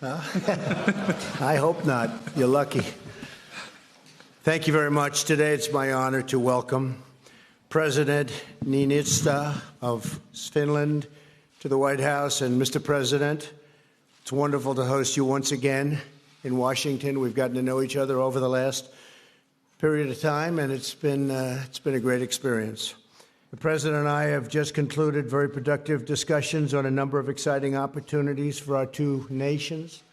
I hope not. You're lucky. Thank you very much. Today it's my honor to welcome President Niinistö of Finland to the White House. And Mr. President, it's wonderful to host you once again in Washington. We've gotten to know each other over the last period of time, and it's been a great experience. The President and I have just concluded very productive discussions on a number of exciting opportunities for our two nations.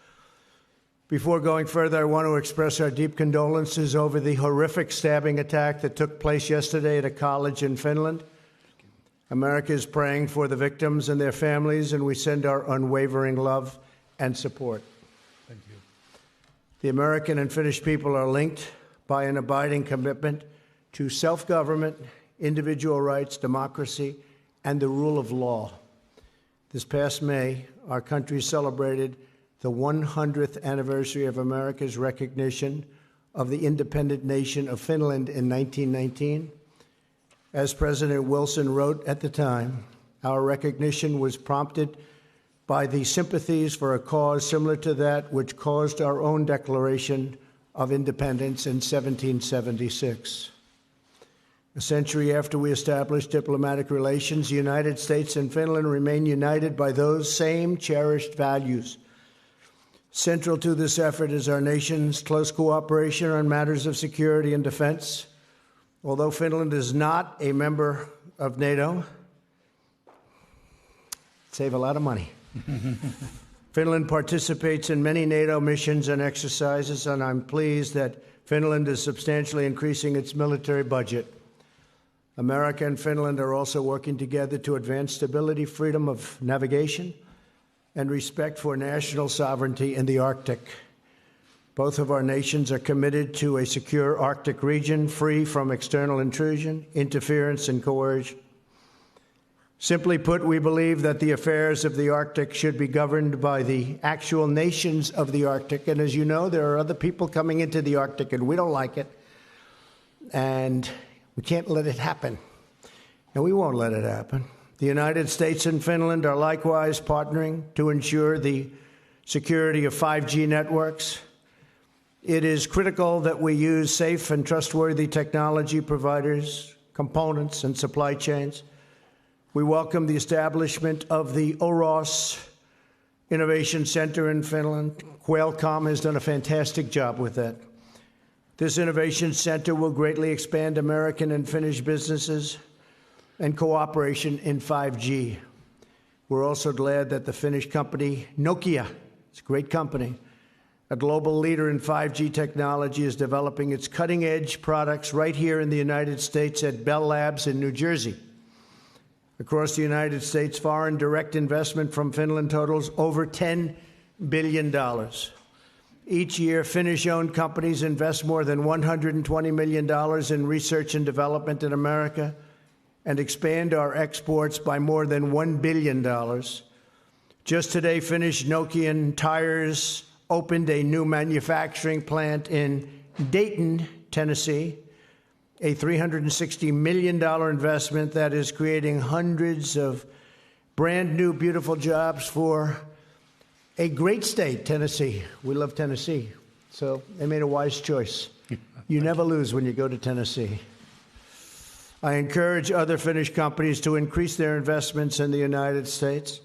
Before going further, I want to express our deep condolences over the horrific stabbing attack that took place yesterday at a college in Finland. America is praying for the victims and their families, and we send our unwavering love and support. Thank you. The American and Finnish people are linked by an abiding commitment to self-government, individual rights, democracy, and the rule of law. This past May, our country celebrated the 100th anniversary of America's recognition of the independent nation of Finland in 1919. As President Wilson wrote at the time, our recognition was prompted by the sympathies for a cause similar to that which caused our own Declaration of Independence in 1776. A century after we established diplomatic relations, the United States and Finland remain united by those same cherished values. Central to this effort is our nation's close cooperation on matters of security and defense. Although Finland is not a member of NATO, save a lot of money. Finland participates in many NATO missions and exercises, and I'm pleased that Finland is substantially increasing its military budget. America and Finland are also working together to advance stability, freedom of navigation, and respect for national sovereignty in the Arctic. Both of our nations are committed to a secure Arctic region free from external intrusion, interference, and coercion. Simply put, we believe that the affairs of the Arctic should be governed by the actual nations of the Arctic. And as you know, there are other people coming into the Arctic, and we don't like it. And we can't let it happen, and we won't let it happen. The United States and Finland are likewise partnering to ensure the security of 5G networks. It is critical that we use safe and trustworthy technology providers, components, and supply chains. We welcome the establishment of the OROS Innovation Center in Finland. Qualcomm has done a fantastic job with that. This innovation center will greatly expand American and Finnish businesses and cooperation in 5G. We're also glad that the Finnish company Nokia, it's a great company, a global leader in 5G technology, is developing its cutting-edge products right here in the United States at Bell Labs in New Jersey. Across the United States, foreign direct investment from Finland totals over $10 billion. Each year, Finnish-owned companies invest more than $120 million in research and development in America and expand our exports by more than $1 billion. Just today, Finnish Nokian Tires opened a new manufacturing plant in Dayton, Tennessee, a $360 million investment that is creating hundreds of brand new, beautiful jobs for a great state, Tennessee. We love Tennessee, so they made a wise choice. You never lose when you go to Tennessee. I encourage other Finnish companies to increase their investments in the United States.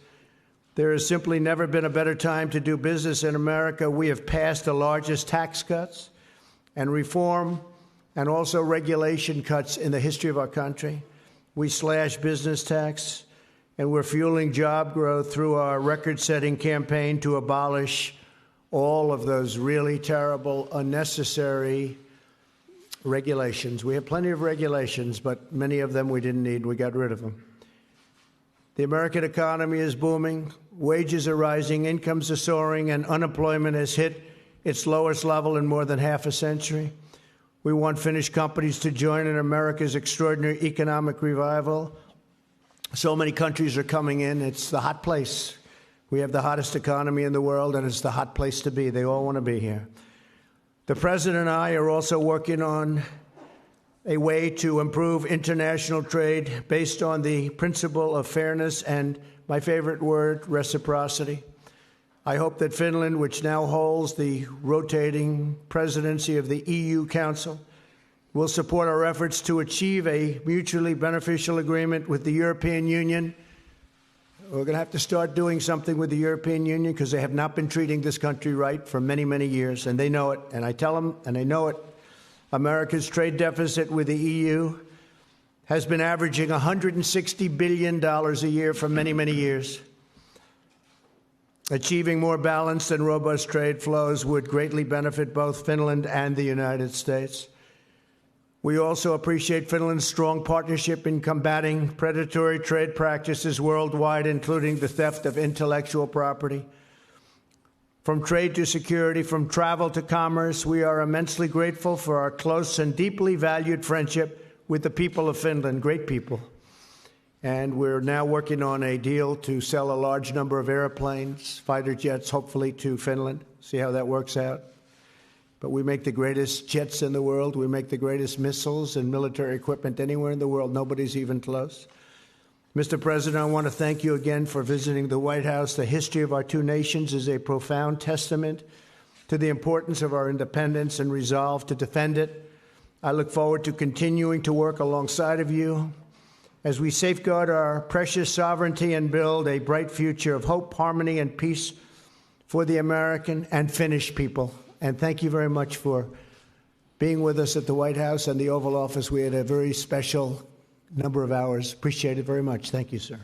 There has simply never been a better time to do business in America. We have passed the largest tax cuts and reform and also regulation cuts in the history of our country. We slashed business tax, and we're fueling job growth through our record-setting campaign to abolish all of those really terrible, unnecessary regulations. We have plenty of regulations, but many of them we didn't need. We got rid of them. The American economy is booming. Wages are rising, incomes are soaring, and unemployment has hit its lowest level in more than half a century. We want Finnish companies to join in America's extraordinary economic revival. So many countries are coming in. It's the hot place. We have the hottest economy in the world, and it's the hot place to be. They all want to be here. The President and I are also working on a way to improve international trade based on the principle of fairness and, my favorite word, reciprocity. I hope that Finland, which now holds the rotating presidency of the EU Council, will support our efforts to achieve a mutually beneficial agreement with the European Union. We're going to have to start doing something with the European Union because they have not been treating this country right for many, many years, and they know it, and I tell them, and they know it. America's trade deficit with the EU has been averaging $160 billion a year for many, many years. Achieving more balanced and robust trade flows would greatly benefit both Finland and the United States. We also appreciate Finland's strong partnership in combating predatory trade practices worldwide, including the theft of intellectual property. From trade to security, from travel to commerce, we are immensely grateful for our close and deeply valued friendship with the people of Finland, great people. And we're now working on a deal to sell a large number of airplanes, fighter jets, hopefully to Finland, see how that works out. But we make the greatest jets in the world. We make the greatest missiles and military equipment anywhere in the world. Nobody's even close. Mr. President, I want to thank you again for visiting the White House. The history of our two nations is a profound testament to the importance of our independence and resolve to defend it. I look forward to continuing to work alongside of you as we safeguard our precious sovereignty and build a bright future of hope, harmony, and peace for the American and Finnish people. And thank you very much for being with us at the White House and the Oval Office. We had a very special number of hours. Appreciate it very much. Thank you, sir.